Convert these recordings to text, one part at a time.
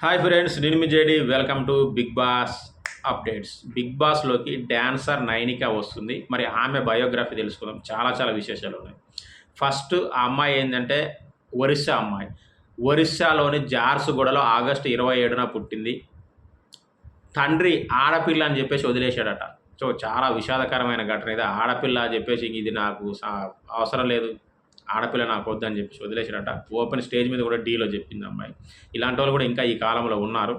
Hi friends, నేను మీ JD. Welcome to Bigg Boss updates. Bigg బాస్లోకి డాన్సర్ నైనిక వస్తుంది. మరి ఆమె బయోగ్రఫీ తెలుసుకుందాం. చాలా చాలా విశేషాలు ఉన్నాయి. ఫస్ట్ ఆ అమ్మాయి ఏంటంటే ఒరిస్సా అమ్మాయి. ఒరిస్సాలోని జార్సుగూడలో ఆగస్టు 27న పుట్టింది. తండ్రి ఆడపిల్ల అని చెప్పేసి వదిలేశాడట. సో చాలా విషాదకరమైన ఘటన ఇది. ఆడపిల్ల అని చెప్పేసి ఇది నాకు అవసరం లేదు, ఆడపిల్ల నాకు వద్దని చెప్పేసి వదిలేసాడట. ఓపెన్ స్టేజ్ మీద కూడా డీలో చెప్పింది అమ్మాయి. ఇలాంటి వాళ్ళు కూడా ఇంకా ఈ కాలంలో ఉన్నారు.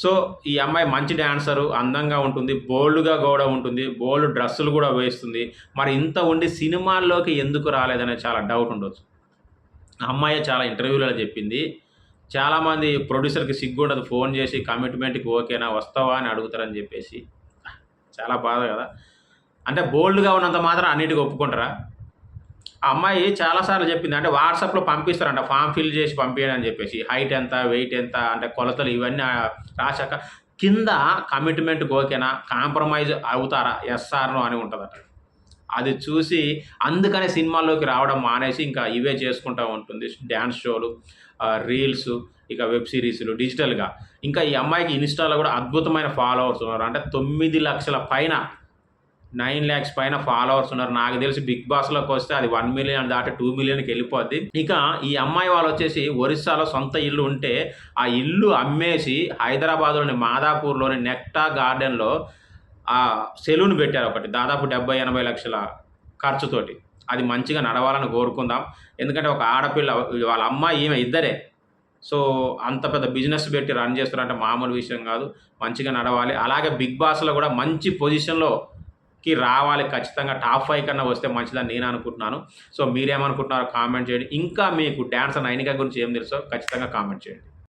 సో ఈ అమ్మాయి మంచి డాన్సరు, అందంగా ఉంటుంది, బోల్డ్గా కూడా ఉంటుంది, బోల్డ్ డ్రెస్సులు కూడా వేస్తుంది. మరి ఇంత ఉండి సినిమాల్లోకి ఎందుకు రాలేదనే చాలా డౌట్ ఉండొచ్చు. అమ్మాయి చాలా ఇంటర్వ్యూలలో చెప్పింది. చాలామంది ప్రొడ్యూసర్కి సిగ్గుండదు, ఫోన్ చేసి కమిట్మెంట్కి ఓకేనా వస్తావా అని అడుగుతారని చెప్పేసి. చాలా బాధ కదా. అంటే బోల్డ్గా ఉన్నంత మాత్రం అన్నిటికీ ఒప్పుకుంటారా? ఆ అమ్మాయి చాలా సార్లు చెప్పింది. అంటే వాట్సాప్‌లో పంపిస్తారంట, ఫార్మ్ ఫిల్ చేసి పంపియండి అని చెప్పేసి. హైట్ ఎంత, వెయిట్ ఎంత, అంటే కొలతలు ఇవన్నీ రాశాక కింద కమిట్మెంట్‌కి ఓకేనా, కాంప్రమైజ్ అవుతారా, యెస్ ఆర్ నో అని ఉంటదట. అది చూసి అందుకనే సినిమాల్లోకి రావడం మానేసి ఇంకా ఇవే చేసుకుంటా ఉంటుంది. డాన్స్ షోలు, రీల్స్, ఇక వెబ్ సీరీస్‌లు డిజిటల్‌గా. ఇంకా ఈ అమ్మాయికి ఇన్‌స్టాలో కూడా అద్భుతమైన ఫాలోవర్స్ ఉన్నారు. అంటే 9,00,000 పైన, 9,00,000 పైన ఫాలోవర్స్ ఉన్నారు. నాకు తెలిసి బిగ్ బాస్‌లోకి వస్తే అది 1,000,000 దాటి 2,000,000కి వెళ్ళిపోద్ది. ఇక ఈ అమ్మాయి వాళ్ళు వచ్చేసి ఒరిస్సాలో సొంత ఇల్లు ఉంటే ఆ ఇల్లు అమ్మేసి హైదరాబాద్‌లోని మాదాపూర్‌లోని నెక్టా గార్డెన్‌లో సెలూన్ పెట్టారు ఒకటి. దాదాపు 70-80 లక్షల ఖర్చుతోటి. అది మంచిగా నడవాలని కోరుకుందాం. ఎందుకంటే ఒక ఆడపిల్ల, వాళ్ళ అమ్మాయి ఈమె ఇద్దరే. సో అంత పెద్ద బిజినెస్ పెట్టి రన్ చేస్తున్నారంటే మామూలు విషయం కాదు. మంచిగా నడవాలి. అలాగే బిగ్ బాస్‌లో కూడా మంచి పొజిషన్‌లోకి రావాలి. ఖచ్చితంగా టాప్ 5 కన్నా వస్తే మంచిదని నేను అనుకుంటున్నాను. సో మీరేమనుకుంటున్నారో కామెంట్ చేయండి. ఇంకా మీకు డాన్సర్ నైనిక గురించి ఏం తెలుసో ఖచ్చితంగా కామెంట్ చేయండి.